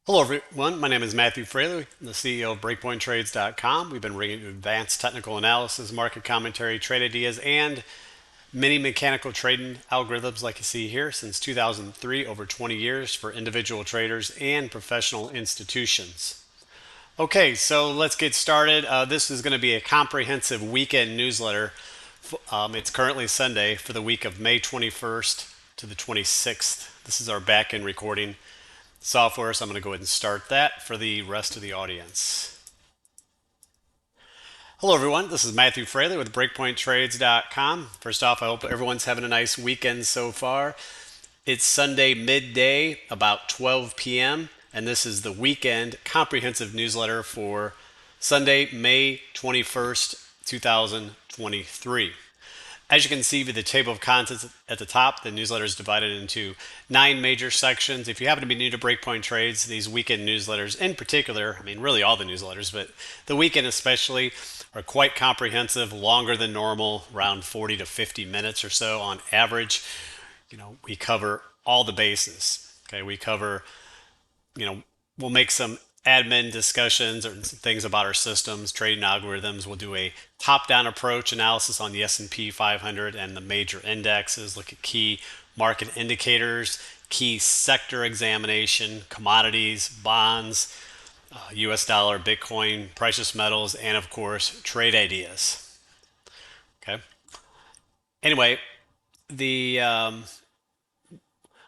Hello, everyone. My name is Matthew Frailey. I'm the CEO of BreakpointTrades.com. We've been bringing you advanced technical analysis, market commentary, trade ideas, and many mechanical trading algorithms like you see here since 2003, over 20 years for individual traders and professional institutions. Okay, so let's get started. This is going to be a comprehensive weekend newsletter. It's currently Sunday for the week of May 21st to the 26th. This is our back end recording software, so I'm going to go ahead and start that for the rest of the audience. Hello, everyone. This is Matthew Frailey with BreakpointTrades.com. First off, I hope everyone's having a nice weekend so far. It's Sunday midday, about 12 p.m., and this is the weekend comprehensive newsletter for Sunday, May 21st, 2023. As you can see with the table of contents at the top, the newsletter is divided into 9 major sections. If you happen to be new to Breakpoint Trades, these weekend newsletters in particular, I mean, really all the newsletters, but the weekend especially, are quite comprehensive, longer than normal, around 40 to 50 minutes or so on average. We cover all the bases. Okay, we cover, we'll make some admin discussions or some things about our systems, trading algorithms. We'll do a top-down approach analysis on the S&P 500 and the major indexes, look at key market indicators, key sector examination, commodities, bonds, US dollar, Bitcoin, precious metals, and of course, trade ideas. Okay. Anyway, the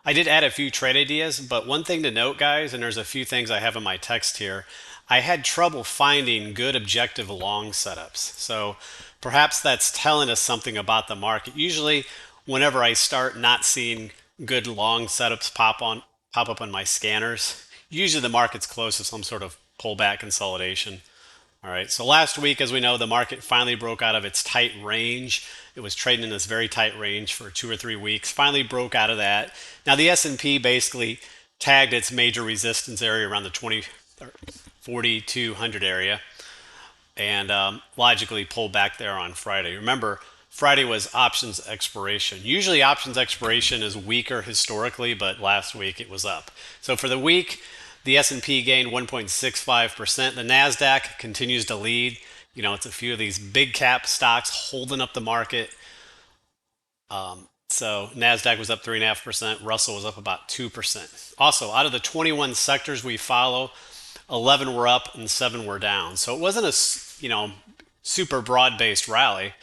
I did add a few trade ideas, but one thing to note, guys, and there's a few things I have in my text here, I had trouble finding good objective long setups. So perhaps that's telling us something about the market. Usually, whenever I start not seeing good long setups pop up on my scanners, usually the market's close to some sort of pullback consolidation. All right. So last week, as we know, the market finally broke out of its tight range. It was trading in this very tight range for 2 or 3 weeks. Finally broke out of that. Now the S&P basically tagged its major resistance area around the 4200 area, and logically pulled back there on Friday. Remember, Friday was options expiration. Usually, options expiration is weaker historically, but last week it was up. So for the week, the S&P gained 1.65%. The Nasdaq continues to lead. It's a few of these big cap stocks holding up the market. So Nasdaq was up 3.5%. Russell was up about 2%. Also, out of the 21 sectors we follow, 11 were up and 7 were down. So it wasn't a super broad-based rally.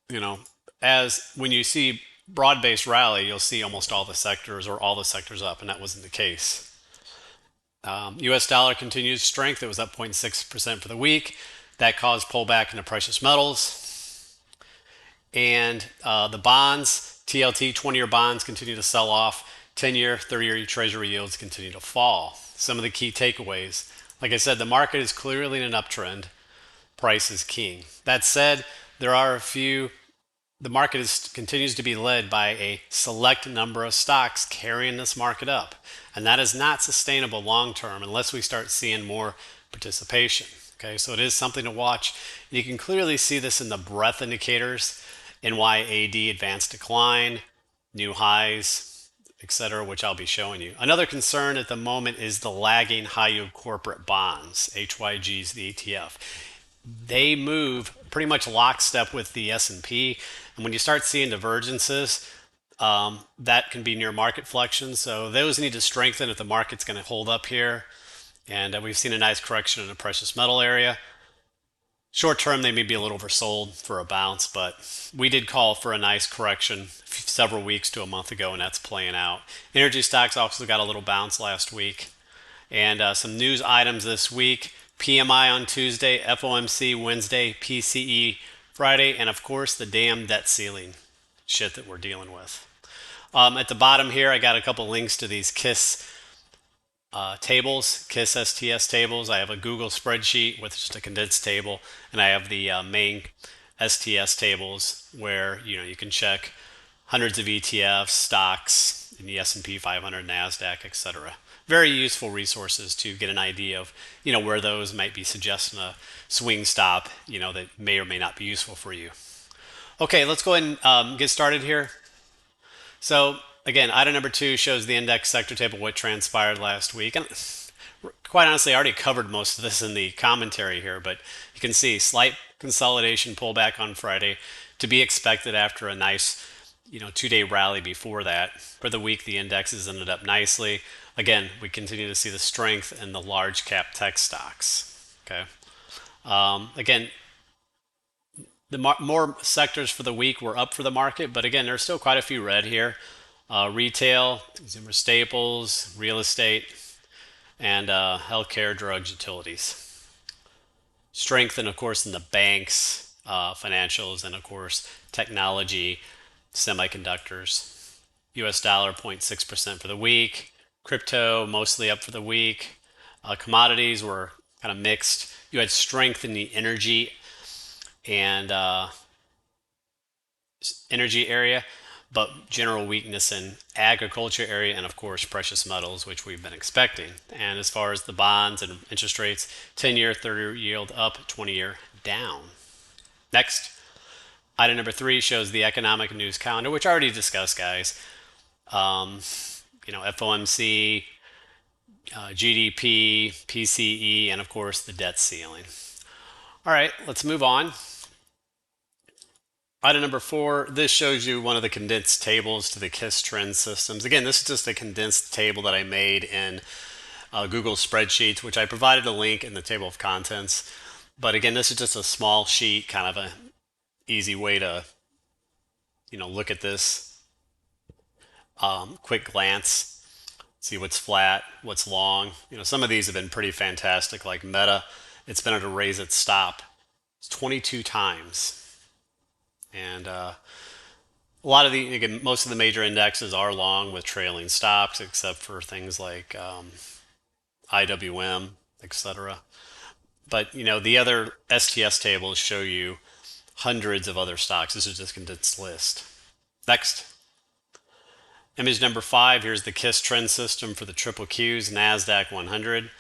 You know, as when you see broad-based rally, you'll see almost all the sectors or all the sectors up, and that wasn't the case. U.S. dollar continues strength. It was up 0.6% for the week. That caused pullback into precious metals. And the bonds, TLT 20-year bonds continue to sell off. 10-year, 30-year Treasury yields continue to fall. Some of the key takeaways. Like I said, the market is clearly in an uptrend. Price is king. That said, there are a few. The market continues to be led by a select number of stocks carrying this market up. And that is not sustainable long term unless we start seeing more participation. Okay, so it is something to watch. You can clearly see this in the breadth indicators, NYAD advanced decline, new highs, etc., which I'll be showing you. Another concern at the moment is the lagging high yield corporate bonds, HYGs, the ETF. They move pretty much lockstep with the S&P, and when you start seeing divergences, that can be near market flexion. So those need to strengthen if the market's going to hold up here. And we've seen a nice correction in the precious metal area. Short term, they may be a little oversold for a bounce, but we did call for a nice correction several weeks to a month ago, and that's playing out. Energy stocks also got a little bounce last week. And some news items this week. PMI on Tuesday, FOMC Wednesday, PCE Friday, and of course the damn debt ceiling shit that we're dealing with. At the bottom here, I got a couple links to these KISS tables, KISS STS tables. I have a Google spreadsheet with just a condensed table, and I have the main STS tables where you can check hundreds of ETFs, stocks in the S&P 500, Nasdaq, etc. Very useful resources to get an idea of where those might be suggesting a swing stop that may or may not be useful for you. Okay, let's go ahead and get started here. So again, item number 2 shows the index sector table, what transpired last week. And quite honestly, I already covered most of this in the commentary here, but you can see slight consolidation pullback on Friday to be expected after a nice, 2-day rally before that. For the week, the indexes ended up nicely. Again, we continue to see the strength in the large cap tech stocks. Okay. Again, the more sectors for the week were up for the market, but again, there's still quite a few red here. Retail, consumer staples, real estate, and healthcare, drugs, utilities. Strength, of course, in the banks, financials, and of course, technology, semiconductors. US dollar 0.6% for the week. Crypto mostly up for the week. Commodities were kind of mixed. You had strength in the and energy area, but general weakness in agriculture area and of course precious metals, which we've been expecting. And as far as the bonds and interest rates, 10-year, 30-year yield up, 20-year down. Next, item number 3 shows the economic news calendar, which I already discussed, guys. FOMC, GDP, PCE, and of course the debt ceiling. All right, let's move on. Item number 4, this shows you one of the condensed tables to the KISS trend systems. Again, this is just a condensed table that I made in Google Spreadsheets, which I provided a link in the table of contents. But again, this is just a small sheet, kind of an easy way to, look at this. Quick glance, see what's flat, what's long. Some of these have been pretty fantastic, like Meta. It's been able to raise its stop 22 times. And a lot of again, most of the major indexes are long with trailing stops, except for things like IWM, etc. But the other STS tables show you hundreds of other stocks. This is just a condensed list. Next, image number 5. Here's the KISS trend system for the triple Qs, NASDAQ 100.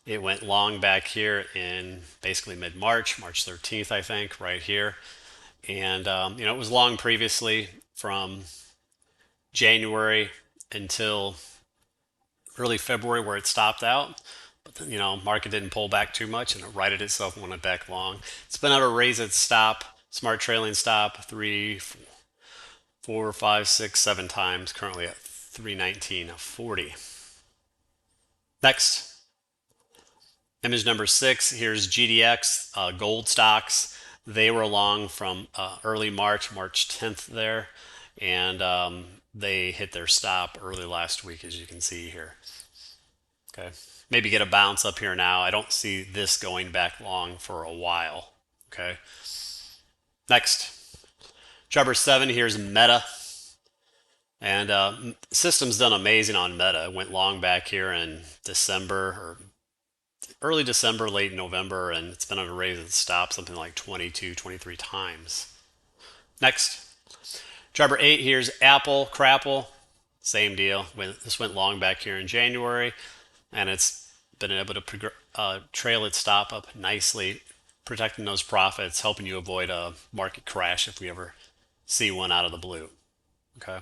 It went long back here in basically mid-March, March 13th, I think, right here. And, it was long previously from January until early February where it stopped out. But, market didn't pull back too much and it righted itself and went back long. It's been able to raise its stop, smart trailing stop, 3, 4, 5, 6, 7 times, currently at 319.40. Next, image number 6, here's GDX, gold stocks. They were long from early March 10th there, and they hit their stop early last week, as you can see here. Okay, maybe get a bounce up here now. I don't see this going back long for a while. Okay, next, Trevor 7, here's Meta. And system's done amazing on Meta. It went long back here in December or early December, late November, and it's been on a raise and stop something like 22, 23 times. Next, Trevor 8, here's Apple, Crapple, same deal. This went long back here in January, and it's been able to trail its stop up nicely, protecting those profits, helping you avoid a market crash if we ever see one out of the blue. Okay,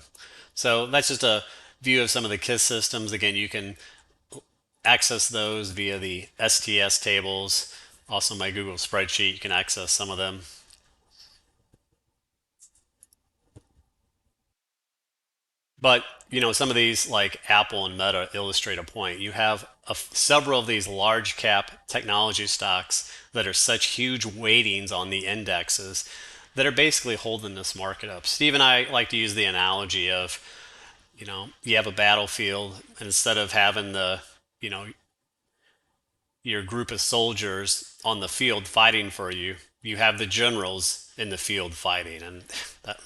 so that's just a view of some of the KISS systems. Again, you can access those via the STS tables. Also, my Google spreadsheet, you can access some of them. But, some of these like Apple and Meta illustrate a point. You have several of these large cap technology stocks that are such huge weightings on the indexes that are basically holding this market up. Steve and I like to use the analogy of, you have a battlefield, and instead of having your group of soldiers on the field fighting for you, you have the generals in the field fighting, and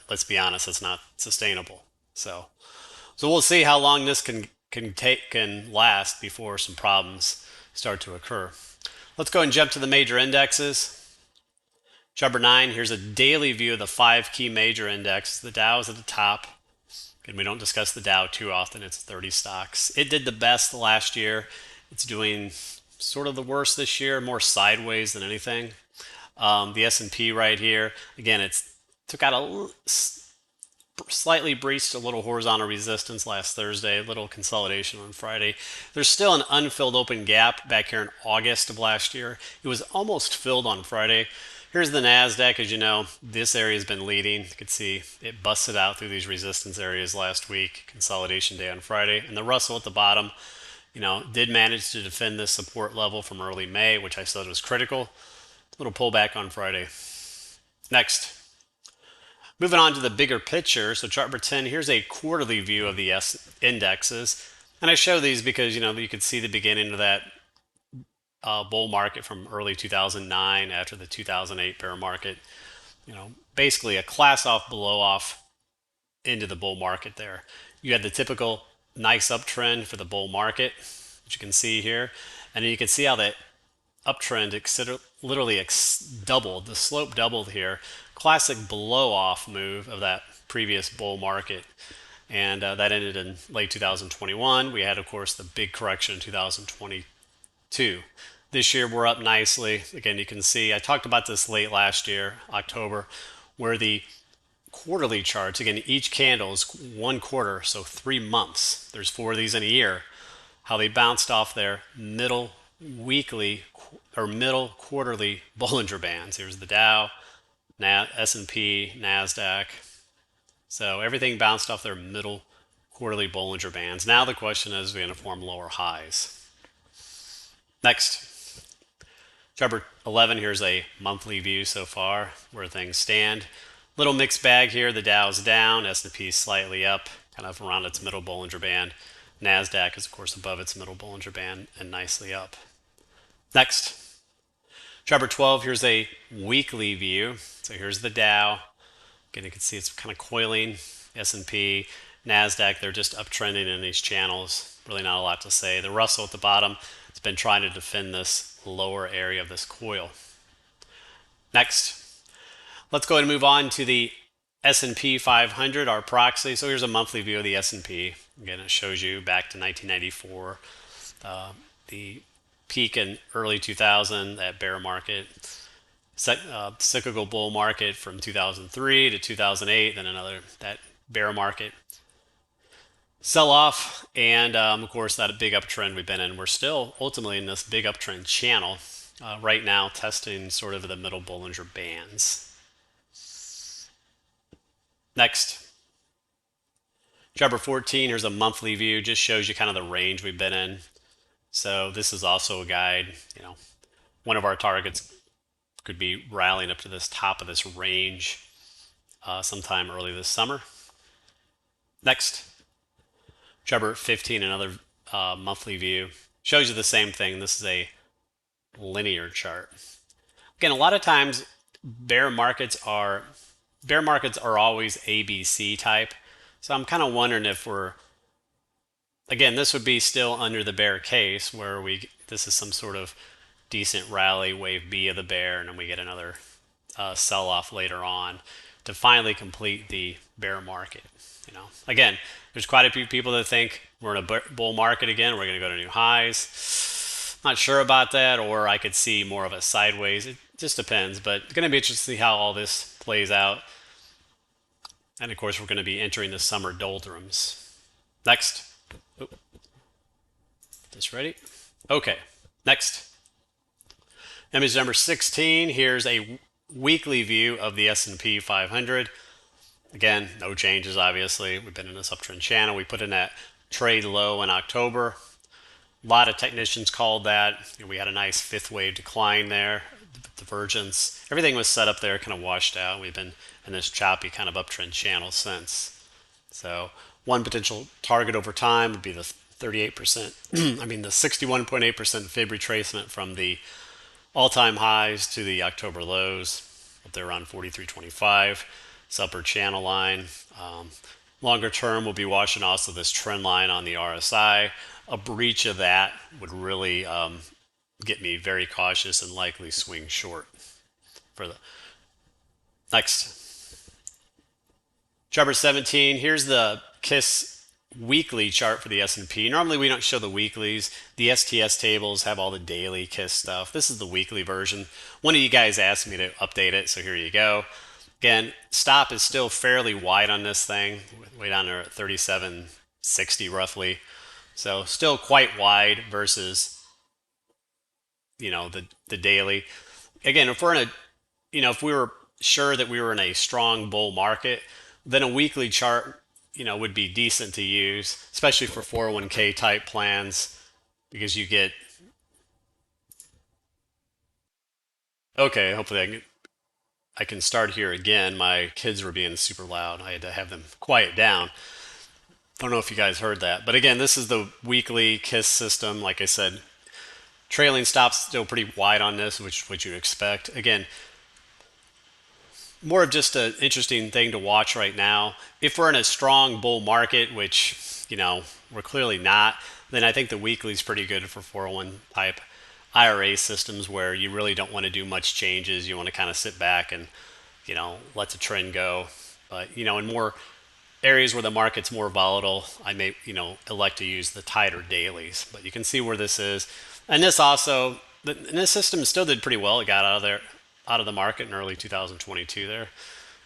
let's be honest, it's not sustainable. So we'll see how long this can last before some problems start to occur. Let's go and jump to the major indexes. Chapter 9, here's a daily view of the 5 key major indexes. The Dow is at the top. And we don't discuss the Dow too often. It's 30 stocks. It did the best last year. It's doing sort of the worst this year, more sideways than anything. The S&P right here, again, it's took out a slightly breached a little horizontal resistance last Thursday, a little consolidation on Friday. There's still an unfilled open gap back here in August of last year. It was almost filled on Friday. Here's the NASDAQ. As you know, this area has been leading. You can see it busted out through these resistance areas last week, consolidation day on Friday. And the Russell at the bottom, did manage to defend this support level from early May, which I said was critical. Little pullback on Friday. Next. Moving on to the bigger picture, so chart number 10, here's a quarterly view of the indexes. And I show these because, you can see the beginning of that bull market from early 2009 after the 2008 bear market. Basically a class off, blow off into the bull market there. You had the typical nice uptrend for the bull market, which you can see here. And then you can see how that uptrend literally doubled. The slope doubled here. Classic blow off move of that previous bull market. And that ended in late 2021. We had, of course, the big correction in 2022. This year we're up nicely. Again, you can see I talked about this late last year, October, where the quarterly charts, again, each candle is 1 quarter, so 3 months. There's 4 of these in a year. How they bounced off their middle weekly or middle quarterly Bollinger Bands. Here's the Dow, S&P, NASDAQ. So everything bounced off their middle quarterly Bollinger Bands. Now the question is, we're going to form lower highs. Next, chart 11, here's a monthly view so far where things stand. Little mixed bag here. The Dow's down, S&P slightly up, kind of around its middle Bollinger Band. NASDAQ is, of course, above its middle Bollinger Band and nicely up. Next, chart 12, here's a weekly view. So here's the Dow. Again, you can see it's kind of coiling. S&P, NASDAQ, they're just uptrending in these channels. Really not a lot to say. The Russell at the bottom has been trying to defend this lower area of this coil. Next, let's go ahead and move on to the S&P 500, our proxy. So here's a monthly view of the S&P. Again, it shows you back to 1994, the peak in early 2000, that bear market, cyclical bull market from 2003 to 2008, then that bear market sell-off, and of course that big uptrend we've been in. We're still ultimately in this big uptrend channel right now, testing sort of the middle Bollinger Bands. Next, chart 14, here's a monthly view, just shows you kind of the range we've been in. So this is also a guide. One of our targets could be rallying up to this top of this range sometime early this summer. Next, chart 15, another monthly view, shows you the same thing. This is a linear chart. Again, a lot of times bear markets are always ABC type. So I'm kind of wondering if again, this would be still under the bear case where this is some sort of decent rally, wave B of the bear, and then we get another sell-off later on to finally complete the bear market. Again, there's quite a few people that think we're in a bull market again, we're going to go to new highs. Not sure about that, or I could see more of a sideways. It just depends, but it's going to be interesting to see how all this plays out. And of course, we're going to be entering the summer doldrums. Next. Just ready? Okay, next. Image number 16, here's a weekly view of the S&P 500. Again, no changes, obviously. We've been in this uptrend channel. We put in that trade low in October. A lot of technicians called that. We had a nice fifth wave decline there, divergence. Everything was set up there, kind of washed out. We've been in this choppy kind of uptrend channel since. So one potential target over time would be the 38%, I mean the 61.8% fib retracement from the all-time highs to the October lows, up there around 43.25. It's upper channel line. Longer term, we'll be watching also this trend line on the RSI. A breach of that would really get me very cautious and likely swing short. For the next, chart 17. Here's the KISS weekly chart for the S&P. Normally we don't show the weeklies. The STS tables have all the daily KISS stuff. This is the weekly version. One of you guys asked me to update it, so here you go. Again, stop is still fairly wide on this thing, way down there at 37.60 roughly. So still quite wide versus, the daily. Again, if we're in a, if we were sure that we were in a strong bull market, then a weekly chart, would be decent to use, especially for 401k type plans because you get, okay, hopefully I can start here again. My kids were being super loud. I had to have them quiet down. I don't know if you guys heard that. But again, this is the weekly KISS system. Like I said, trailing stops still pretty wide on this, which would you expect. Again, more of just an interesting thing to watch right now. If we're in a strong bull market, which, we're clearly not, then I think the weekly is pretty good for 401 type IRA systems where you really don't want to do much changes. You want to kind of sit back and, let the trend go. But, in more areas where the market's more volatile, I may, elect to use the tighter dailies. But you can see where this is. And this also, and this system still did pretty well. It got out of the market in early 2022 there.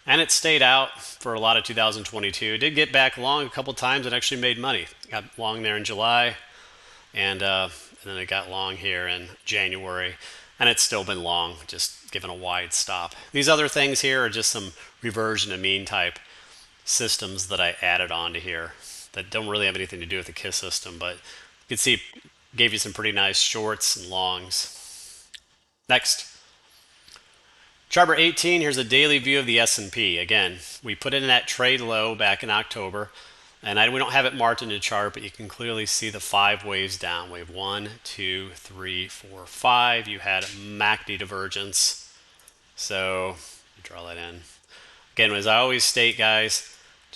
And it stayed out for a lot of 2022. It did get back long a couple times and actually made money. Got long there in July, and then it got long here in January. And it's still been long, just given a wide stop. These other things here are just some reversion to mean type systems that I added onto here that don't really have anything to do with the KISS system, but you can see gave you some pretty nice shorts and longs. Next, chart 18, here's a daily view of the S&P. Again, we put in that trade low back in October, and we don't have it marked in the chart, but you can clearly see the 5 waves down. Wave 1, 2, 3, 4, 5. You had MACD divergence. So draw that in. Again, as I always state, guys,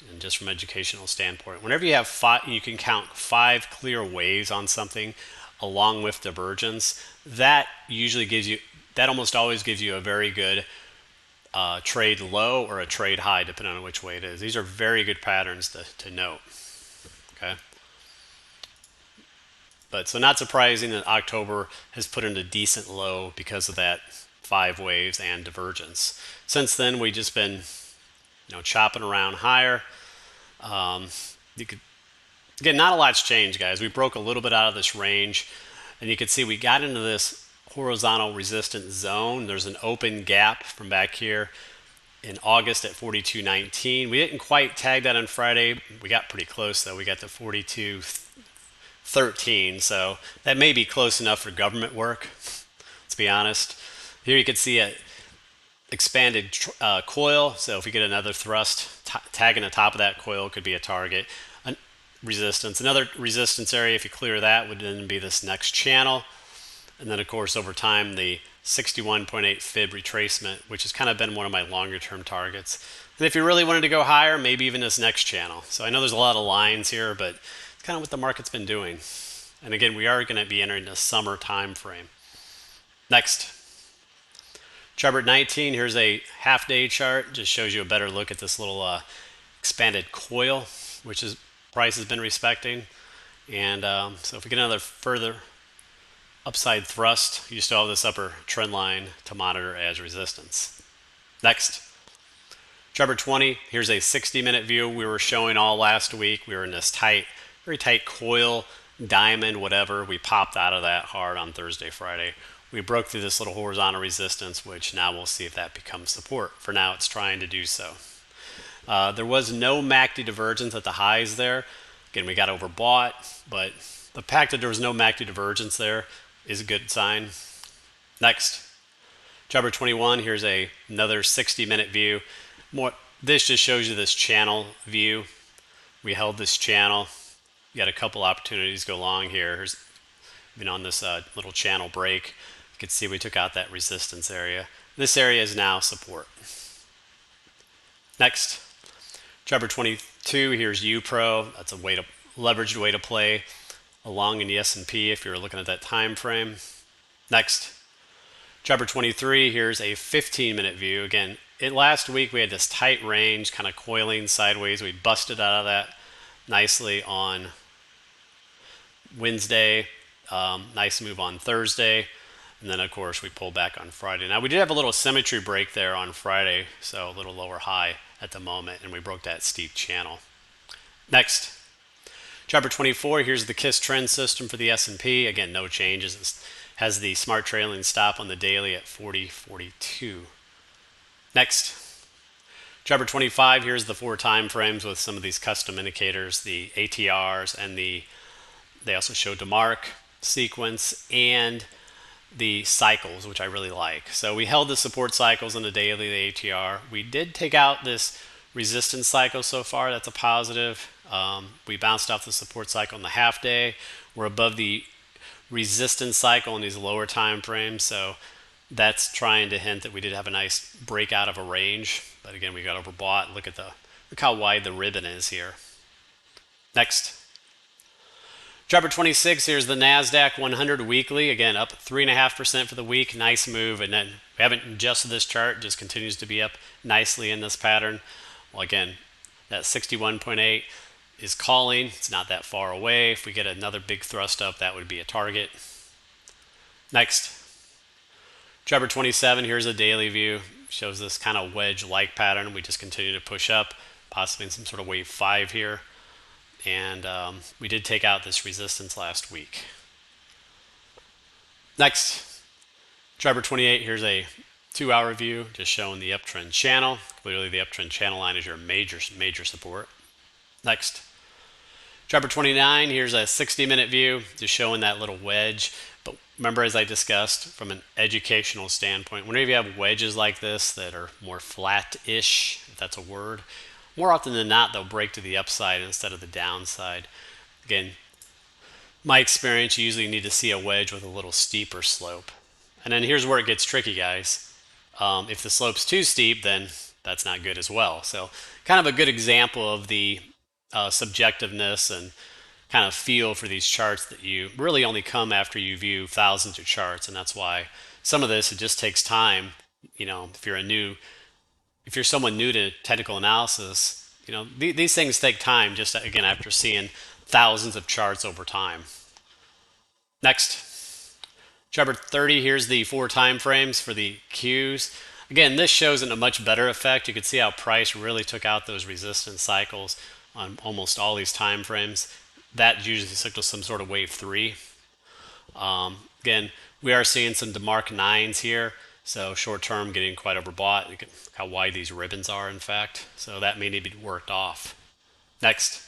and just from an educational standpoint, whenever you have 5, you can count 5 clear waves on something along with divergence, that almost always gives you a very good trade low or a trade high, depending on which way it is. These are very good patterns to note. Okay. But so not surprising that October has put in a decent low because of that 5 waves and divergence. Since then, we've just been, chopping around higher. Again, not a lot's changed, guys. We broke a little bit out of this range, and you can see we got into this horizontal resistance zone. There's an open gap from back here in August at 42.19. We didn't quite tag that on Friday. We got pretty close though. We got to 42.13, so that may be close enough for government work. Let's be honest. Here you can see a expanded coil. So if we get another thrust, tagging the top of that coil could be a target. Resistance. Another resistance area, if you clear that, would then be this next channel. And then, of course, over time, the 61.8 fib retracement, which has kind of been one of my longer term targets. And if you really wanted to go higher, maybe even this next channel. So I know there's a lot of lines here, but it's kind of what the market's been doing. And again, we are going to be entering the summer time frame. Next. Chart 19, here's a half-day chart. Just shows you a better look at this little expanded coil, which is price has been respecting. And so if we get another further upside thrust, you still have this upper trend line to monitor as resistance. Next, chart 20, here's a 60-minute view we were showing all last week. We were in this very tight coil, diamond, whatever. We popped out of that hard on Thursday, Friday. We broke through this little horizontal resistance, which now we'll see if that becomes support. For now, it's trying to do so. There was no MACD divergence at the highs there. Again, we got overbought, but the fact that there was no MACD divergence there is a good sign. Next, chart 21, here's another 60-minute view. This just shows you this channel view. We held this channel. You got a couple opportunities to go long here. Here's been on this little channel break. You can see we took out that resistance area. This area is now support. Next, chart 22, here's UPRO. That's a leveraged way to play along in the S&P if you're looking at that time frame. Next, chart 23, here's a 15-minute view. Again, last week we had this tight range kind of coiling sideways. We busted out of that nicely on Wednesday. Nice move on Thursday. And then, of course, we pulled back on Friday. Now, we did have a little symmetry break there on Friday, so a little lower high at the moment, and we broke that steep channel. Next, chart 24, here's the KISS trend system for the S&P. Again, no changes. It has the smart trailing stop on the daily at 40.42. Next, chart 25, here's the 4 time frames with some of these custom indicators, the ATRs, and they also show DeMark sequence and the cycles, which I really like. So we held the support cycles on the daily, the ATR. We did take out this resistance cycle so far. That's a positive. We bounced off the support cycle on the half day. We're above the resistance cycle in these lower time frames. So that's trying to hint that we did have a nice breakout of a range. But again, we got overbought. Look how wide the ribbon is here. Next. Chart 26, here's the NASDAQ 100 weekly. Again, up 3.5% for the week. Nice move. And then we haven't adjusted this chart. It just continues to be up nicely in this pattern. Well, again, that 61.8 is calling. It's not that far away. If we get another big thrust up, that would be a target. Next. Chart 27, here's a daily view. Shows this kind of wedge-like pattern. We just continue to push up, possibly in some sort of wave 5 here. And we did take out this resistance last week. Next, chart 28, here's a 2-hour view, just showing the uptrend channel. Clearly the uptrend channel line is your major support. Next, chart 29, here's a 60-minute view, just showing that little wedge. But remember, as I discussed, from an educational standpoint, whenever you have wedges like this that are more flat-ish, if that's a word, more often than not, they'll break to the upside instead of the downside. Again, my experience, you usually need to see a wedge with a little steeper slope. And then here's where it gets tricky, guys. If the slope's too steep, then that's not good as well. So kind of a good example of the subjectiveness and kind of feel for these charts that you really only come after you view thousands of charts. And that's why some of this, it just takes time. You know, if you're someone new to technical analysis, you know, these things take time just, again, after seeing thousands of charts over time. Next, chart 30, here's the 4 time frames for the Qs. Again, this shows in a much better effect. You can see how price really took out those resistance cycles on almost all these time frames. That usually signals some sort of wave 3. Again, we are seeing some DeMark 9s here. So short term getting quite overbought. Look at how wide these ribbons are, in fact. So that may need to be worked off. Next,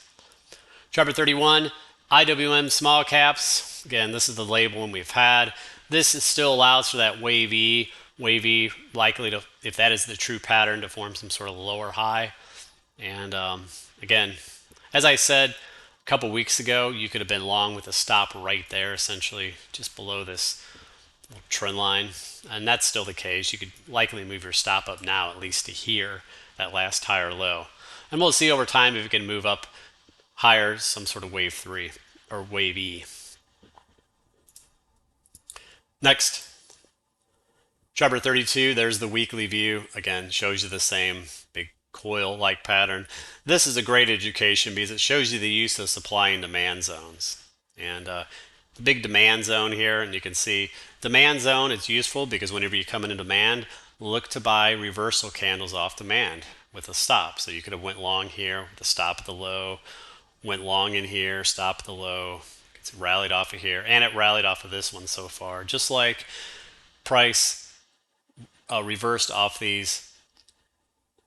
chart 31, IWM small caps. Again, this is the labeling we've had. This still allows for that wavy likely to, if that is the true pattern, to form some sort of lower high. And again, as I said a couple weeks ago, you could have been long with a stop right there, essentially just below this trend line, and that's still the case. You could likely move your stop up now, at least to here, that last higher low. And we'll see over time if it can move up higher, some sort of wave 3 or wave E. Next, chart 32, there's the weekly view. Again, shows you the same big coil-like pattern. This is a great education because it shows you the use of supply and demand zones. And the big demand zone here, and you can see demand zone is useful because whenever you come into demand, look to buy reversal candles off demand with a stop. So you could have went long here with a stop at the low, went long in here, stop at the low. It's rallied off of here, and it rallied off of this one so far, just like price reversed off these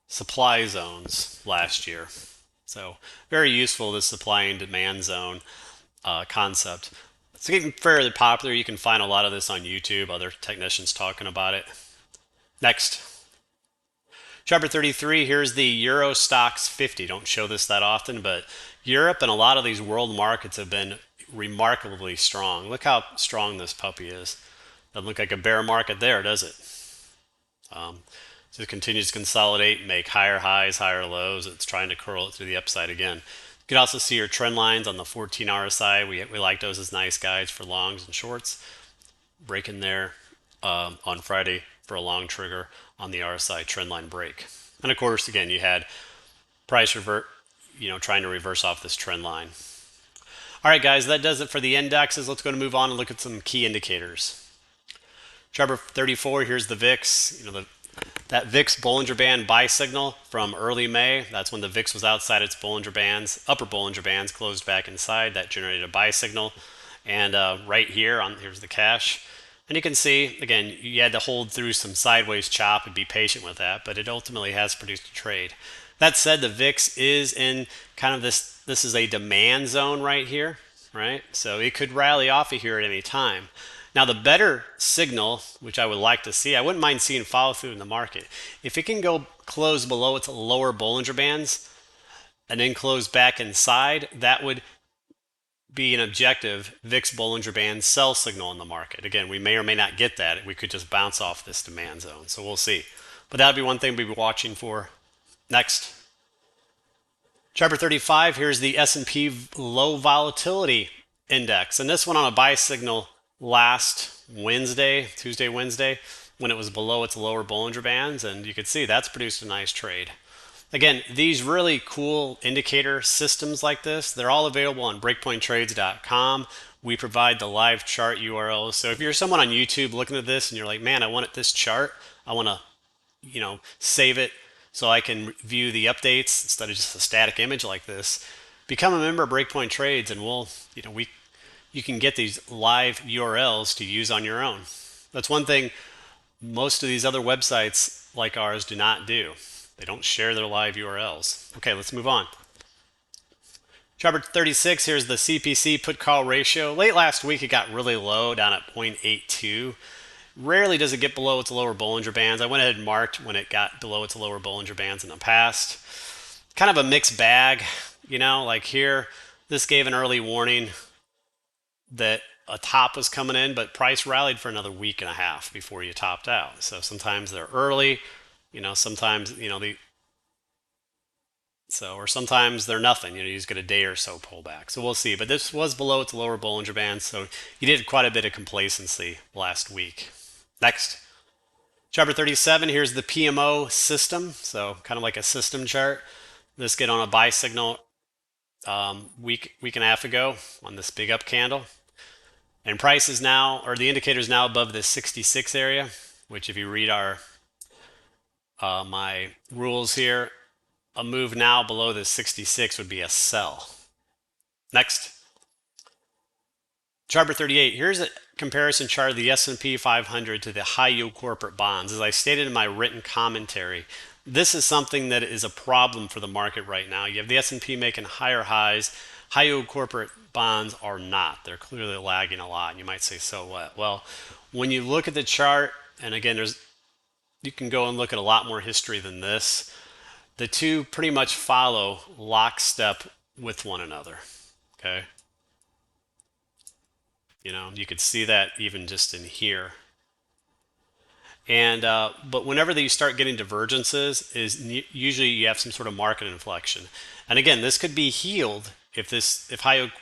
supply zones last year. So very useful, this supply and demand zone concept. It's getting fairly popular. You can find a lot of this on YouTube, other technicians talking about it. Next, chart 33, here's the Euro Stoxx 50. Don't show this that often, but Europe and a lot of these world markets have been remarkably strong. Look how strong this puppy is. Doesn't look like a bear market there, does it? So it continues to consolidate, make higher highs, higher lows. It's trying to curl it through the upside again. You can also see your trend lines on the 14 RSI. We like those as nice guides for longs and shorts. Breaking there on Friday for a long trigger on the RSI trend line break. And of course, again, you had price revert, trying to reverse off this trend line. All right, guys, that does it for the indexes. Let's go to move on and look at some key indicators. Chart 34, here's the VIX. That VIX Bollinger Band buy signal from early May. That's when the VIX was outside its Bollinger Bands, upper Bollinger Bands, closed back inside. That generated a buy signal. And right here, here's the cash. And you can see, again, you had to hold through some sideways chop and be patient with that, but it ultimately has produced a trade. That said, the VIX is in kind of this is a demand zone right here, right? So it could rally off of here at any time. Now, the better signal, which I would like to see, I wouldn't mind seeing follow through in the market. If it can go close below its lower Bollinger Bands and then close back inside, that would be an objective VIX Bollinger Band sell signal in the market. Again, we may or may not get that. We could just bounce off this demand zone. So we'll see. But that would be one thing we'd be watching for. Next. Chart 35, here's the S&P low volatility index. And this one on a buy signal last Wednesday, Tuesday, Wednesday, when it was below its lower Bollinger Bands. And you could see that's produced a nice trade. Again, these really cool indicator systems like this, they're all available on breakpointtrades.com. We provide the live chart URLs. So if you're someone on YouTube looking at this and you're like, man, I want this chart, I want to, save it so I can view the updates instead of just a static image like this, become a member of Breakpoint Trades and you can get these live URLs to use on your own. That's one thing most of these other websites like ours do not do. They don't share their live URLs. Okay, let's move on. Chart 36, here's the CPC put call ratio. Late last week, it got really low, down at 0.82. Rarely does it get below its lower Bollinger Bands. I went ahead and marked when it got below its lower Bollinger Bands in the past. Kind of a mixed bag, like here, this gave an early warning that a top was coming in, but price rallied for another week and a half before you topped out. So sometimes they're early. Sometimes, or sometimes they're nothing. You just get a day or so pullback. So we'll see. But this was below its lower Bollinger Band, so you did quite a bit of complacency last week. Next. Chart 37, here's the PMO system. So kind of like a system chart. This get on a buy signal week and a half ago on this big up candle. And price is now, or the indicator is now above the 66 area, which if you read my rules here, a move now below the 66 would be a sell. Next. Chart 38, here's a comparison chart of the S&P 500 to the high yield corporate bonds. As I stated in my written commentary, this is something that is a problem for the market right now. You have the S&P making higher highs. High yield corporate bonds are not. They're clearly lagging a lot. And you might say, so what? Well, when you look at the chart, and again, you can go and look at a lot more history than this. The two pretty much follow lockstep with one another. Okay. You could see that even just in here. And but whenever you start getting divergences, usually you have some sort of market inflection. And again, this could be healed if high yield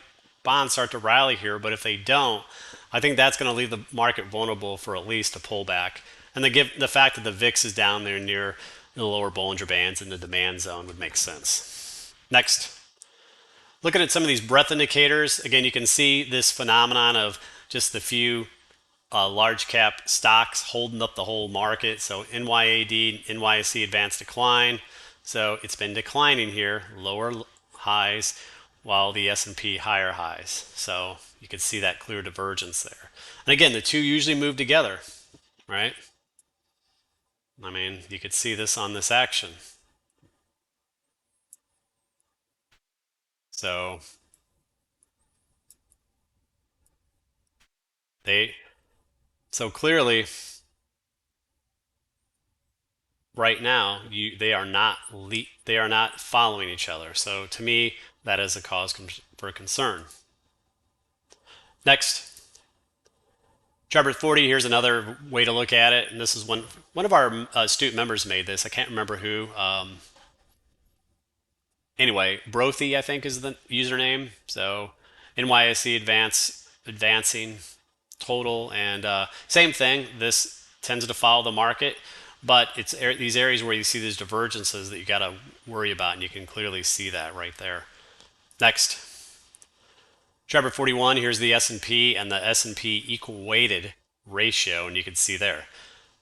bonds start to rally here. But if they don't, I think that's going to leave the market vulnerable for at least a pullback. And the fact that the VIX is down there near the lower Bollinger Bands in the demand zone would make sense. Next. Looking at some of these breadth indicators, again, you can see this phenomenon of just the few large cap stocks holding up the whole market. So NYAD, NYSE advanced decline. So it's been declining here, lower highs, while the S&P higher highs. So you can see that clear divergence there. And again, the two usually move together, right? I mean, you could see this on this action. So clearly right now they are not following each other. So to me, that is a cause for concern. Next. Chart 40, here's another way to look at it. And this is one of our astute members made this. I can't remember who. Anyway, Brothy, I think, is the username. So NYSE advancing total. And same thing. This tends to follow the market. But it's these areas where you see these divergences that you got to worry about. And you can clearly see that right there. Next. Chart 41, here's the S&P and the S&P equal weighted ratio, and you can see there,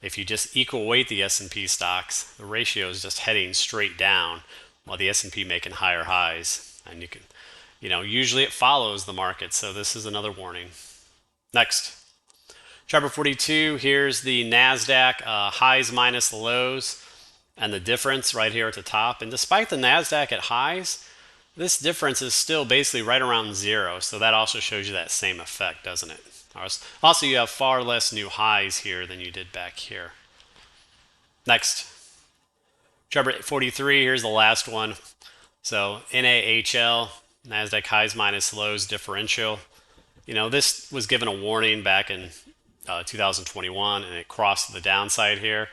if you just equal weight the S&P stocks, the ratio is just heading straight down while the S&P making higher highs. And you can, usually it follows the market. So this is another warning. Next, chart number 42. Here's the NASDAQ highs minus the lows and the difference right here at the top. And despite the NASDAQ at highs, this difference is still basically right around zero. So that also shows you that same effect, doesn't it? Also, you have far less new highs here than you did back here. Next, chart number 43. Here's the last one. So NAHL, NASDAQ highs minus lows differential. This was given a warning back in 2021, and it crossed the downside here,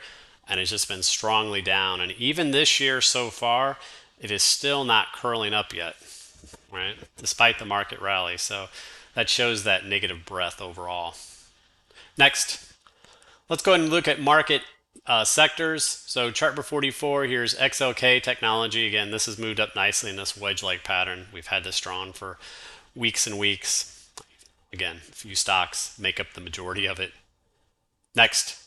and it's just been strongly down. And even this year so far, it is still not curling up yet, right? Despite the market rally. So that shows that negative breadth overall. Next, let's go ahead and look at market sectors. So chart number 44, here's XLK technology. Again, this has moved up nicely in this wedge-like pattern. We've had this drawn for weeks and weeks. Again, a few stocks make up the majority of it. Next,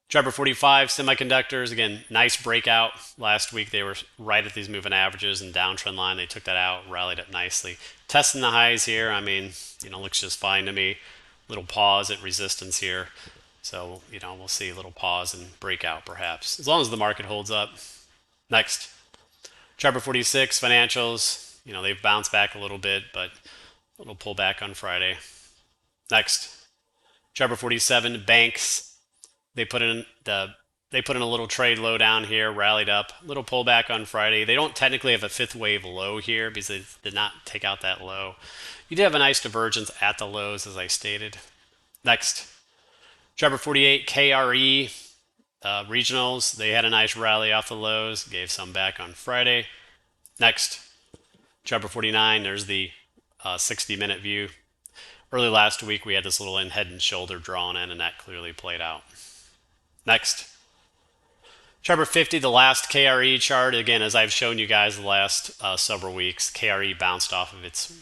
chart number 45, semiconductors. Again, nice breakout. Last week they were right at these moving averages and downtrend line. They took that out, rallied up nicely. Testing the highs here. I mean, looks just fine to me. Little pause at resistance here. So, we'll see a little pause and breakout perhaps, as long as the market holds up. Next, chart number 46, financials. They've bounced back a little bit, but a little pullback on Friday. Next, chart number 47, banks. They put in a little trade low down here, rallied up, little pullback on Friday. They don't technically have a fifth wave low here because they did not take out that low. You did have a nice divergence at the lows, as I stated. Next, chart number 48, KRE regionals. They had a nice rally off the lows, gave some back on Friday. Next, chart number 49, there's the 60-minute view. Early last week, we had this little head and shoulder drawn in, and that clearly played out. Next, chart number 50, the last KRE chart. Again, as I've shown you guys the last several weeks, KRE bounced off of its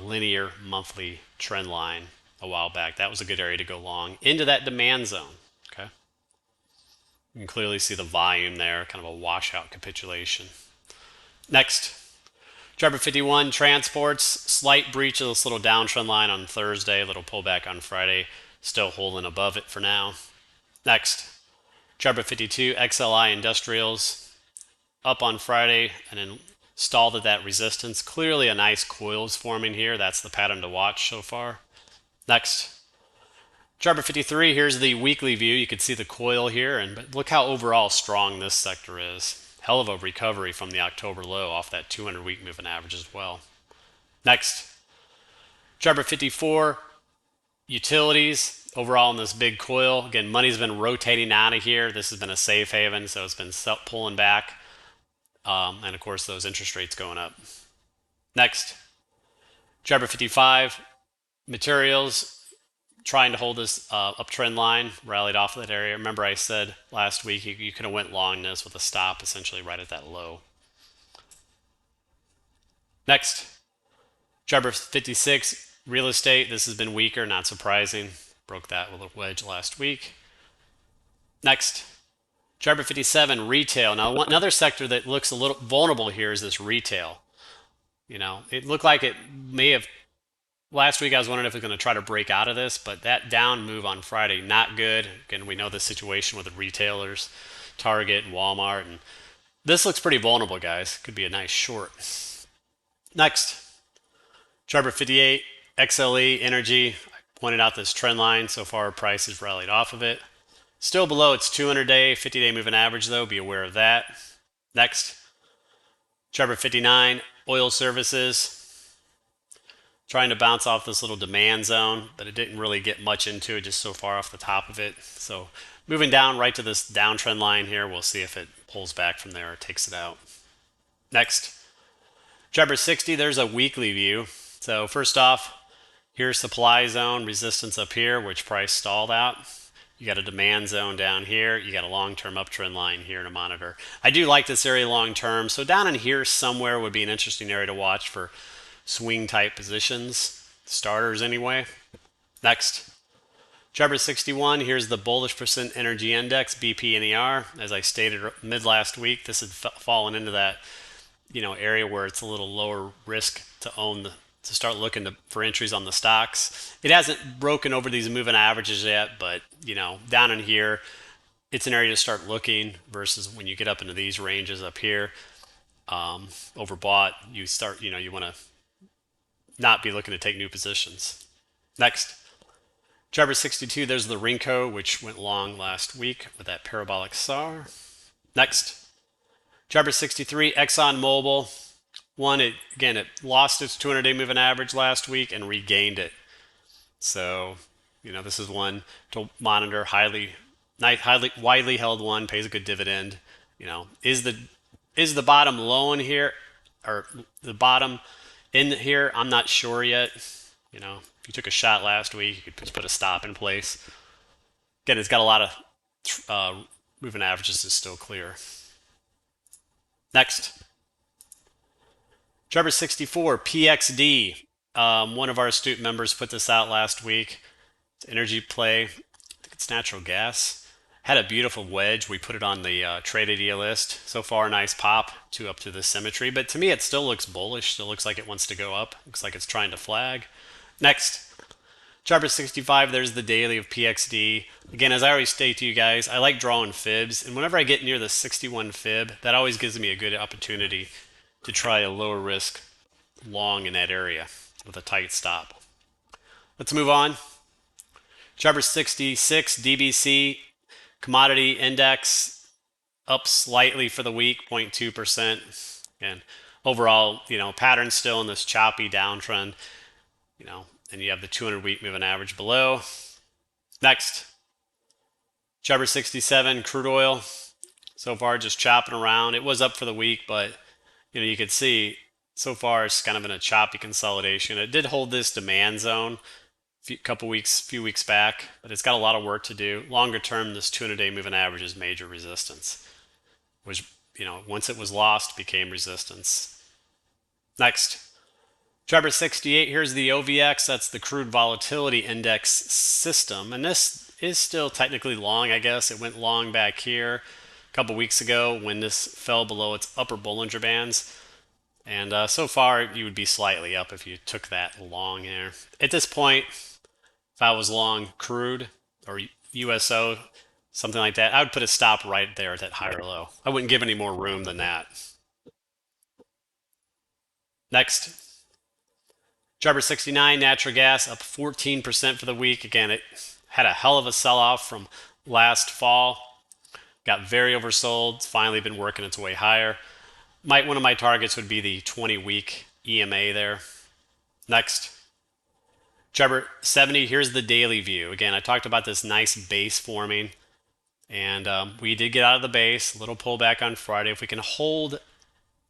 linear monthly trend line a while back. That was a good area to go long into that demand zone. Okay, you can clearly see the volume there, kind of a washout capitulation. Next, chart number 51, transports. Slight breach of this little downtrend line on Thursday, a little pullback on Friday, still holding above it for now. Next, chart number 52, XLI industrials, up on Friday and then stalled at that resistance. Clearly a nice coil is forming here. That's the pattern to watch so far. Next, chart number 53, here's the weekly view. You can see the coil here, but look how overall strong this sector is. Hell of a recovery from the October low off that 200-week moving average as well. Next, chart number 54, utilities. Overall in this big coil, again, money's been rotating out of here. This has been a safe haven, so it's been pulling back. And of course, those interest rates going up. Next, chart number 55, materials, trying to hold this uptrend line, rallied off of that area. Remember I said last week you could have went long this with a stop essentially right at that low. Next, chart number 56, real estate. This has been weaker, not surprising. Broke that with a wedge last week. Next, chart number 57, retail. Now, another sector that looks a little vulnerable here is this retail. It looked like it may have, last week I was wondering if it was going to try to break out of this, but that down move on Friday, not good. Again, we know the situation with the retailers, Target and Walmart, and this looks pretty vulnerable, guys. Could be a nice short. Next, chart number 58, XLE, energy. I pointed out this trend line. So far, price has rallied off of it. Still below its 200-day, 50-day moving average, though. Be aware of that. Next, chart number 59, oil services. Trying to bounce off this little demand zone, but it didn't really get much into it, just so far off the top of it. So moving down right to this downtrend line here, we'll see if it pulls back from there or takes it out. Next, chart number 60, there's a weekly view. So first off, here's supply zone, resistance up here, which price stalled out. You got a demand zone down here. You got a long-term uptrend line here to monitor. I do like this area long-term. So down in here somewhere would be an interesting area to watch for swing type positions, starters anyway. Next, Jabber 61, here's the bullish percent energy index, BP and ER. As I stated mid last week, this had fallen into that area where it's a little lower risk to to start looking for entries on the stocks. It hasn't broken over these moving averages yet, but down in here, it's an area to start looking versus when you get up into these ranges up here, overbought. You want to not be looking to take new positions. Next. Jabber 62, there's the Rinco, which went long last week with that parabolic SAR. Next, Jabber 63, ExxonMobil. It lost its 200-day moving average last week and regained it. So, this is one to monitor. Highly widely held one, pays a good dividend. Is the bottom low in here, or the bottom in here? I'm not sure yet. If you took a shot last week, you could just put a stop in place. Again, it's got a lot of moving averages is still clear. Next, Jabber 64, PXD. One of our astute members put this out last week. It's energy play. I think it's natural gas. Had a beautiful wedge. We put it on the trade idea list. So far, nice pop up to the symmetry. But to me, it still looks bullish. Still looks like it wants to go up. Looks like it's trying to flag. Next, Jabber 65, there's the daily of PXD. Again, as I always state to you guys, I like drawing fibs. And whenever I get near the 61 fib, that always gives me a good opportunity to try a lower risk long in that area with a tight stop. Let's move on. Jabber 66, DBC, commodity index up slightly for the week, 0.2%. And overall, pattern still in this choppy downtrend, and you have the 200-week moving average below. Next, Jabber 67, crude oil. So far, just chopping around. It was up for the week, but you could see so far it's kind of in a choppy consolidation. It did hold this demand zone few weeks back, but it's got a lot of work to do. Longer term, this 200-day moving average is major resistance, which once it was lost, became resistance. Next, Jabber 68, here's the OVX. That's the crude volatility index system. And this is still technically long, I guess. It went long back here a couple weeks ago when this fell below its upper Bollinger Bands. And so far, you would be slightly up if you took that long there. At this point, if I was long crude or USO, something like that, I would put a stop right there at that higher low. I wouldn't give any more room than that. Next. Jabber 69, natural gas up 14% for the week. Again, it had a hell of a sell-off from last fall. Got very oversold. It's finally been working its way higher. One of my targets would be the 20-week EMA there. Next, Jabber 70, here's the daily view. Again, I talked about this nice base forming, and we did get out of the base. A little pullback on Friday. If we can hold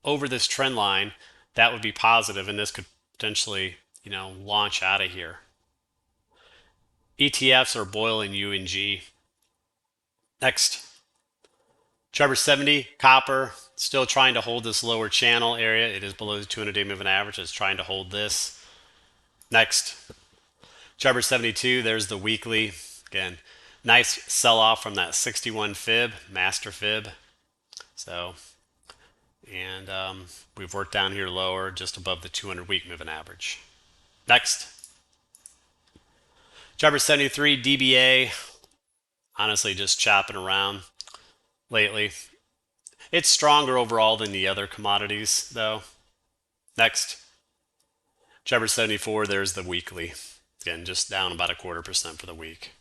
over this trend line, that would be positive, and this could potentially launch out of here. ETFs are boiling U and G. Next, Jabber 70, copper, still trying to hold this lower channel area. It is below the 200-day moving average. It's trying to hold this. Next, Jabber 72, there's the weekly. Again, nice sell-off from that 61 fib, master fib. And we've worked down here lower, just above the 200-week moving average. Next, Jabber 73, DBA. Honestly, just chopping around lately. It's stronger overall than the other commodities, though. Next, Jabber 74, there's the weekly. Again, just down about 0.25% for the week.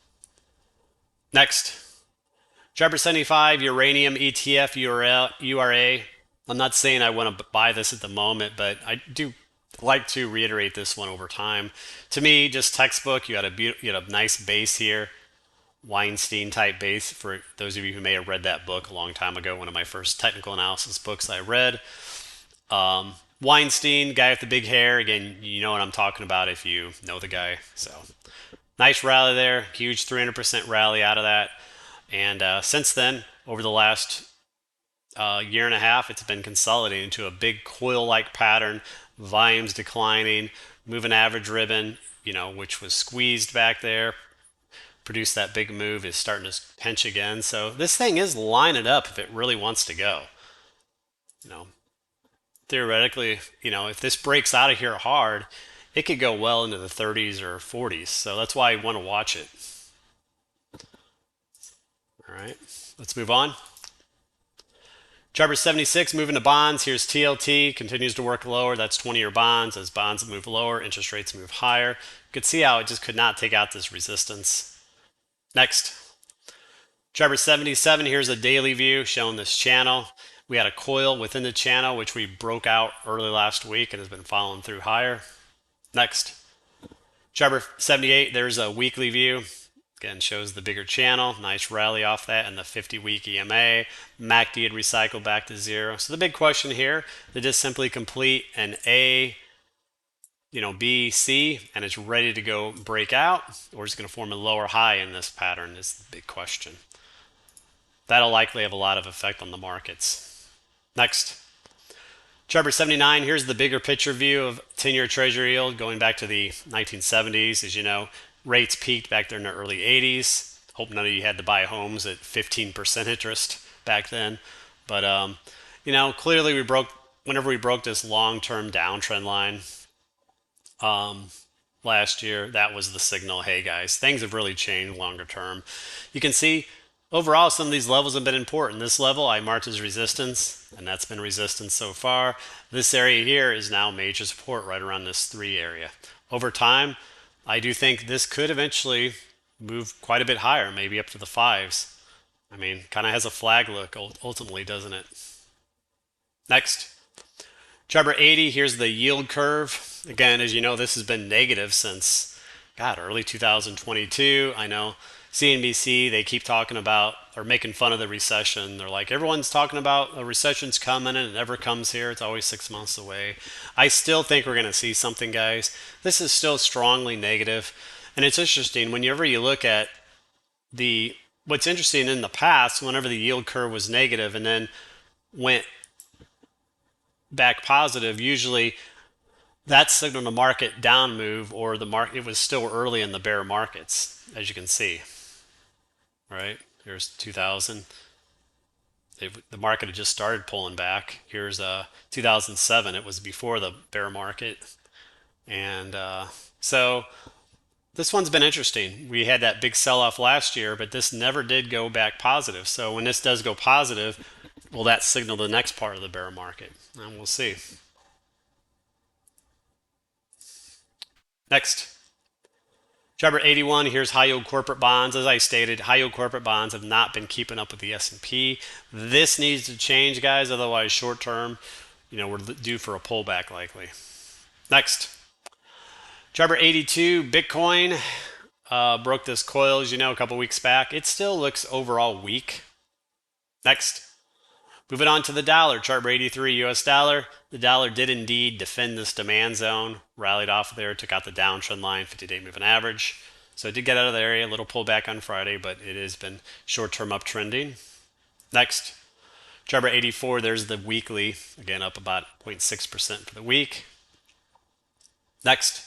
Next, Jabber 75, uranium ETF URA. I'm not saying I want to buy this at the moment, but I do like to reiterate this one over time. To me, just textbook. You had a nice base here, Weinstein type base. For those of you who may have read that book a long time ago, one of my first technical analysis books I read. Weinstein, guy with the big hair. Again, you know what I'm talking about if you know the guy. So nice rally there, huge 300% rally out of that. And since then, over the last year and a half, it's been consolidating into a big coil-like pattern, volumes declining, moving average ribbon, which was squeezed back there. produced that big move, is starting to pinch again. So this thing is lining up if it really wants to go. You know, theoretically, if this breaks out of here hard, it could go well into the 30s or 40s. So that's why I want to watch it. All right, let's move on. Chart 76, moving to bonds. Here's TLT, continues to work lower. That's 20-year bonds. As bonds move lower, interest rates move higher. You could see how it just could not take out this resistance. Next. Chart 77, here's a daily view showing this channel. We had a coil within the channel, which we broke out early last week and has been following through higher. Next. Chart 78, there's a weekly view. Again, shows the bigger channel. Nice rally off that and the 50-week EMA. MACD had recycled back to zero. So the big question here, did this simply complete an A, B, C, and it's ready to go break out? Or is it going to form a lower high in this pattern is the big question. That'll likely have a lot of effect on the markets. Next. Chart 79, here's the bigger picture view of 10-year treasury yield going back to the 1970s. As you know, rates peaked back there in the early 80s. Hope none of you had to buy homes at 15% interest back then. But, clearly whenever we broke this long-term downtrend line last year, that was the signal, hey guys, things have really changed longer term. You can see overall, some of these levels have been important. This level I marked as resistance, and that's been resistance so far. This area here is now major support right around this 3 area. Over time, I do think this could eventually move quite a bit higher, maybe up to the 5s. I mean, kind of has a flag look ultimately, doesn't it? Next. Chart 80, here's the yield curve. Again, as you know, this has been negative since, early 2022. I know CNBC, they keep talking about or making fun of the recession. They're like, everyone's talking about a recession's coming and it never comes here. It's always 6 months away. I still think we're going to see something, guys. This is still strongly negative. And it's interesting, whenever you look at what's interesting in the past, whenever the yield curve was negative and then went back positive, usually that signaled a market down move, or the market, it was still early in the bear markets, as you can see. Right, here's 2000. The market had just started pulling back. Here's 2007. It was before the bear market. And so this one's been interesting. We had that big sell-off last year, but this never did go back positive. So when this does go positive, will that signal the next part of the bear market? And we'll see. Next. Chart 81, here's high yield corporate bonds. As I stated, high yield corporate bonds have not been keeping up with the S&P. This needs to change, guys. Otherwise, short term, we're due for a pullback likely. Next. Chart 82, Bitcoin broke this coil, as you know, a couple weeks back. It still looks overall weak. Next. Moving on to the dollar, chart 83, US dollar. The dollar did indeed defend this demand zone, rallied off there, took out the downtrend line, 50-day moving average. So it did get out of the area, a little pullback on Friday, but it has been short-term uptrending. Next, chart 84, there's the weekly, again up about 0.6% for the week. Next,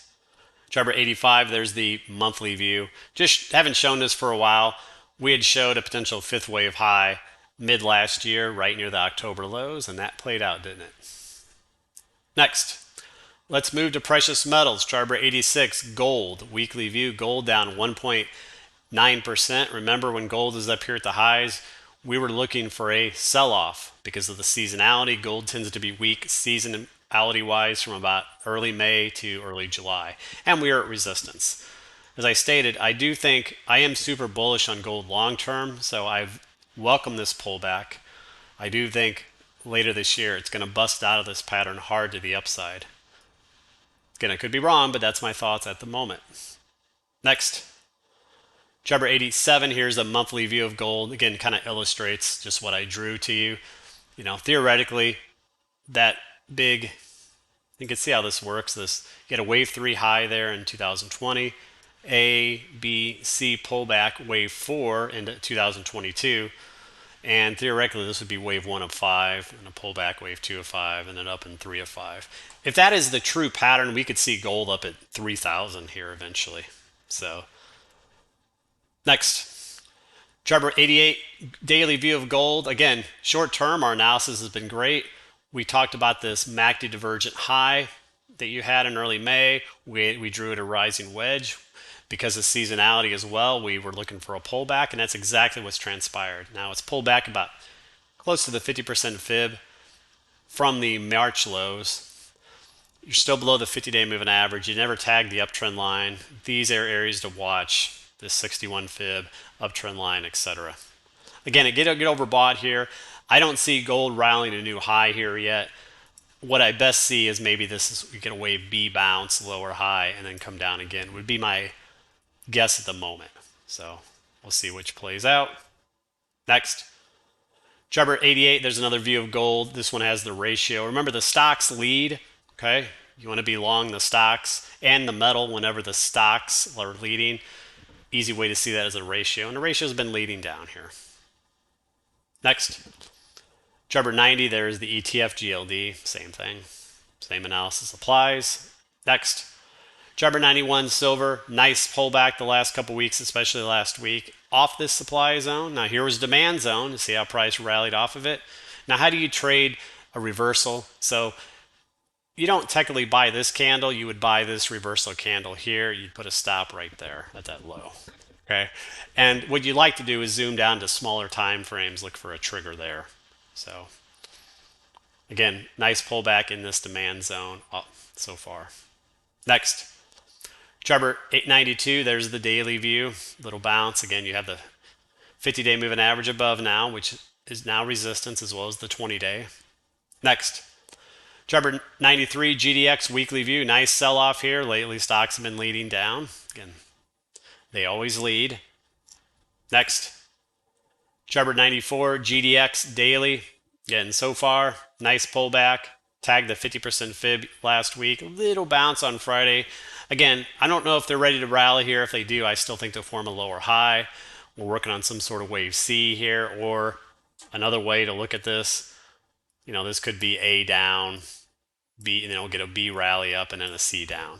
chart 85, there's the monthly view. Just haven't shown this for a while. We had showed a potential 5th wave high mid last year, right near the October lows, and that played out, didn't it? Next, let's move to precious metals. Chart 86, gold, weekly view. Gold down 1.9%. Remember when gold is up here at the highs, we were looking for a sell-off because of the seasonality. Gold tends to be weak seasonality-wise from about early May to early July, and we are at resistance. As I stated, I do think I am super bullish on gold long-term, so I've welcomed this pullback. I do think later this year it's going to bust out of this pattern hard to the upside. Again, I could be wrong, but that's my thoughts at the moment. Next, chart 87, here's a monthly view of gold. Again, kind of illustrates just what I drew to you. Theoretically, that big, you can see how this works. You get a wave 3 high there in 2020, A, B, C pullback, wave 4 into 2022. And theoretically, this would be wave 1 of 5, and a pullback wave 2 of 5, and then up in 3 of 5. If that is the true pattern, we could see gold up at 3,000 here eventually. So Next, Jarbor 88 daily view of gold. Again, short term, our analysis has been great. We talked about this MACD divergent high that you had in early May. We drew it a rising wedge. Because of seasonality as well, we were looking for a pullback, and that's exactly what's transpired. Now it's pulled back about close to the 50% fib from the March lows. You're still below the 50-day moving average. You never tagged the uptrend line. These are areas to watch. This 61 fib, uptrend line, etc. Again, get overbought here. I don't see gold rallying a new high here yet. What I best see is maybe we get a wave B bounce, lower high, and then come down again. Would be my guess at the moment. So we'll see which plays out. Next, Jarbor 88, there's another view of gold. This one has the ratio. Remember, the stocks lead, okay? You want to be long the stocks and the metal whenever the stocks are leading. Easy way to see that is a ratio, and the ratio has been leading down here. Next, Jarbor 90, there's the ETF GLD, same thing. Same analysis applies. Next, Jarbor 91 silver, nice pullback the last couple weeks, especially last week, off this supply zone. Now here was demand zone. You see how price rallied off of it. Now how do you trade a reversal? So you don't technically buy this candle. You would buy this reversal candle here. You'd put a stop right there at that low. Okay, and what you like to do is zoom down to smaller time frames, look for a trigger there. So again, nice pullback in this demand zone so far. Next, Jarbor 892, there's the daily view, little bounce. Again, you have the 50-day moving average above now, which is now resistance, as well as the 20-day. Next, Jarbor 93 GDX weekly view, nice sell-off here. Lately, stocks have been leading down. Again, they always lead. Next, Jarbor 94 GDX daily. Again, so far, nice pullback. Tagged the 50% fib last week. A little bounce on Friday. Again, I don't know if they're ready to rally here. If they do, I still think they'll form a lower high. We're working on some sort of wave C here, or another way to look at this. You know, this could be A down, B, and then we'll get a B rally up and then a C down.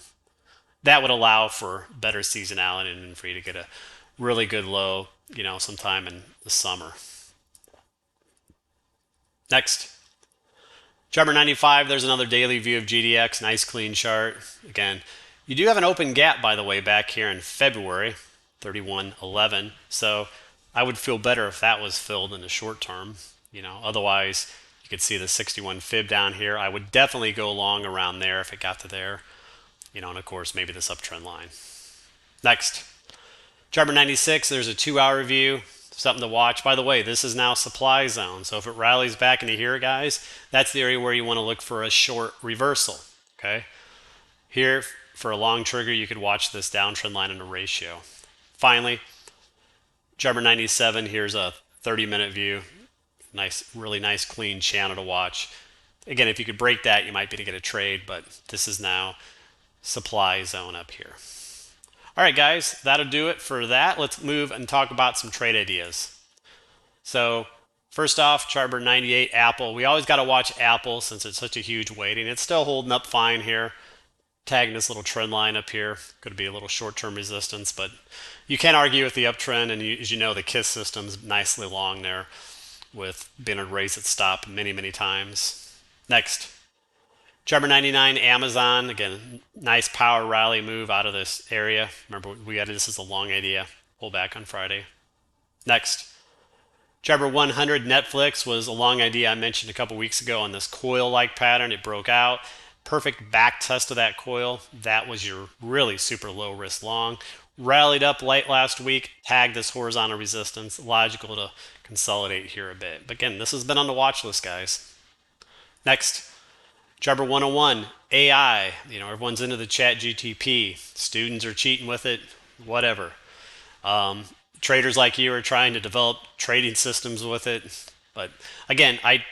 That would allow for better seasonality and for you to get a really good low, you know, sometime in the summer. Next, Jarbor 95, there's another daily view of GDX, nice clean chart. Again, you do have an open gap, by the way, back here in February, 31.11. So I would feel better if that was filled in the short term. You know, otherwise you could see the 61 fib down here. I would definitely go long around there if it got to there. You know, and of course, maybe this uptrend line. Next, Jarbor 96, there's a 2-hour view. Something to watch. By the way, this is now supply zone. So if it rallies back into here, guys, that's the area where you want to look for a short reversal. Okay. Here, for a long trigger, you could watch this downtrend line in a ratio. Finally, Jarbor 97, here's a 30-minute view. Nice, really nice clean channel to watch. Again, if you could break that, you might be able to get a trade, but this is now supply zone up here. All right, guys, that'll do it for that. Let's move and talk about some trade ideas. So first off, Jarbor 98, Apple. We always got to watch Apple since it's such a huge weighting. It's still holding up fine here. Tagging this little trend line up here. Could be a little short-term resistance, but you can't argue with the uptrend. And as you know, the KISS system's nicely long there with being a raise at stop many, many times. Next, Jarbor 99, Amazon. Again, nice power rally move out of this area. Remember, we added this as a long idea. Pull back on Friday. Next, Jarbor 100, Netflix was a long idea I mentioned a couple weeks ago on this coil-like pattern. It broke out. Perfect back test of that coil. That was your really super low risk long. Rallied up late last week. Tagged this horizontal resistance. Logical to consolidate here a bit. But again, this has been on the watch list, guys. Next, Jarbor 101, AI. You know, everyone's into the chat GTP. Students are cheating with it, whatever. Traders like you are trying to develop trading systems with it. But again, a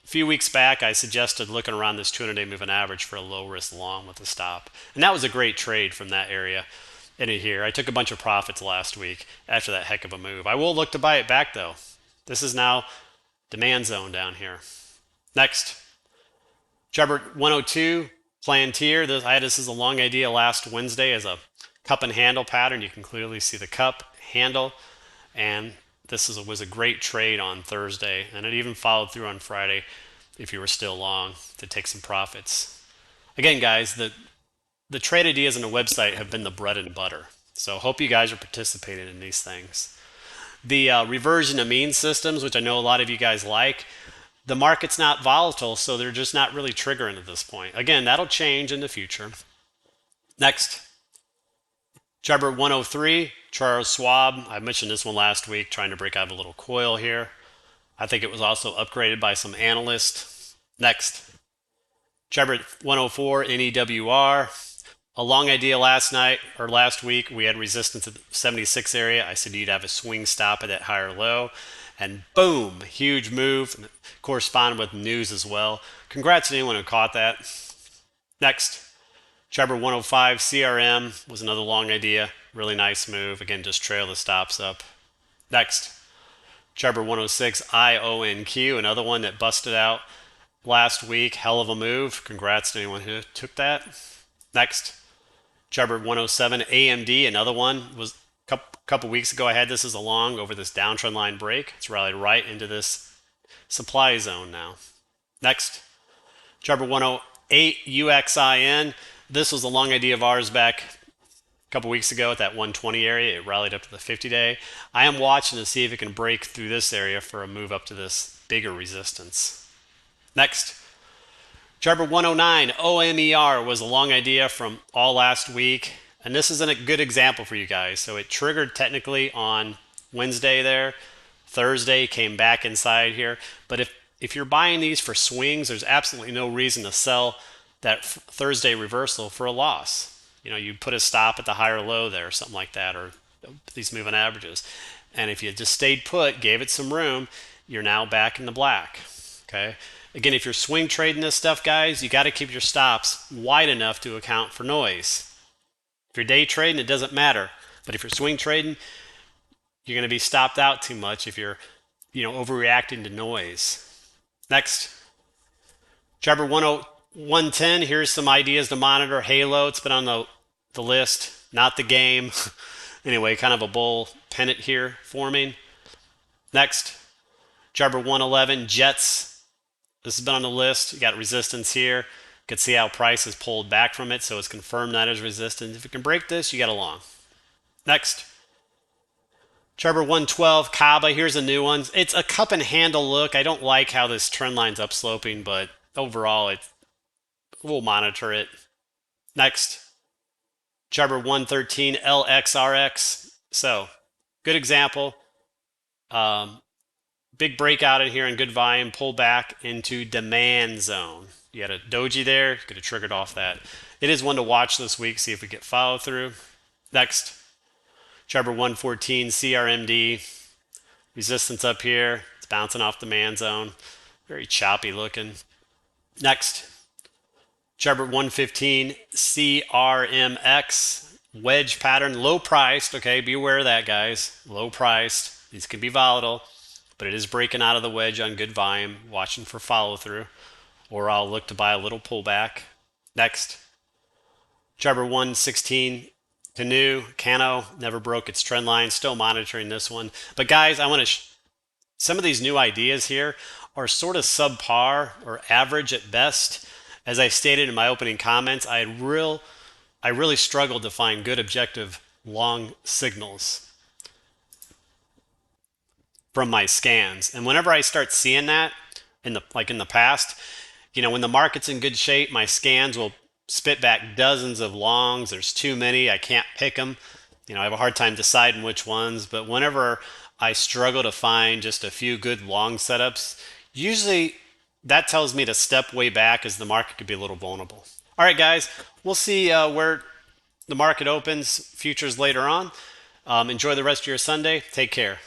few weeks back, I suggested looking around this 200-day moving average for a low risk long with a stop. And that was a great trade from that area into here. I took a bunch of profits last week after that heck of a move. I will look to buy it back, though. This is now demand zone down here. Next, Jarbor 102, Plantier. I had this as a long idea last Wednesday as a cup and handle pattern. You can clearly see the cup handle. And was a great trade on Thursday, and it even followed through on Friday if you were still long to take some profits. Again, guys, the trade ideas on the website have been the bread and butter. So hope you guys are participating in these things. The reversion to mean systems, which I know a lot of you guys like, the market's not volatile, so they're just not really triggering at this point. Again, that'll change in the future. Next, Chart 103, Charles Schwab. I mentioned this one last week, trying to break out of a little coil here. I think it was also upgraded by some analysts. Next, Chart 104, NEWR. A long idea last week, we had resistance at the 76 area. I said you'd have a swing stop at that higher low. And boom, huge move, corresponded with news as well. Congrats to anyone who caught that. Next, Chart 105, CRM was another long idea. Really nice move. Again, just trail the stops up. Next, Chart 106, IONQ, another one that busted out last week. Hell of a move. Congrats to anyone who took that. Next, Chart 107, AMD, another one. Was a couple weeks ago, I had this as a long over this downtrend line break. It's rallied right into this supply zone now. Next, Chart 108, UXIN. This was a long idea of ours back a couple weeks ago at that 120 area. It rallied up to the 50-day. I am watching to see if it can break through this area for a move up to this bigger resistance. Next, Chart 109, OMER was a long idea from all last week. And this is a good example for you guys. So it triggered technically on Wednesday there. Thursday came back inside here. But if you're buying these for swings, there's absolutely no reason to sell that Thursday reversal for a loss. You know, you put a stop at the higher low there, something like that, or these moving averages. And if you just stayed put, gave it some room, you're now back in the black. Okay. Again, if you're swing trading this stuff, guys, you got to keep your stops wide enough to account for noise. If you're day trading, it doesn't matter. But if you're swing trading, you're going to be stopped out too much if you're, overreacting to noise. Next, Chart 110. Here's some ideas to monitor. Halo, it's been on the list, not the game. Anyway, kind of a bull pennant here forming. Next, Chart 111, Jets. This has been on the list. You got resistance here. You can see how price has pulled back from it, so it's confirmed that as resistance. If it can break this, you got a long. Next, Chart 112, Kaba. Here's a new one. It's a cup and handle look. I don't like how this trend line's upsloping, but overall, we'll monitor it. Next, Chart 113, LXRX. So, good example. Big breakout in here and good volume, pull back into demand zone. You had a doji there, could have triggered off that. It is one to watch this week, see if we get follow through. Next, Chart 114, CRMD. Resistance up here, it's bouncing off demand zone. Very choppy looking. Next, Chart 115, CRMX. Wedge pattern, low priced, okay, be aware of that, guys. Low priced, these can be volatile, but it is breaking out of the wedge on good volume, watching for follow through, or I'll look to buy a little pullback. Next, Chart 116, Cano never broke its trend line, still monitoring this one. But guys, I want to, some of these new ideas here are sort of subpar or average at best. As I stated in my opening comments, I really struggled to find good objective long signals from my scans. And whenever I start seeing that in the past, when the market's in good shape, my scans will spit back dozens of longs. There's too many. I can't pick them. I have a hard time deciding which ones. But whenever I struggle to find just a few good long setups, usually that tells me to step way back as the market could be a little vulnerable. All right, guys, we'll see where the market opens, futures later on. Enjoy the rest of your Sunday. Take care.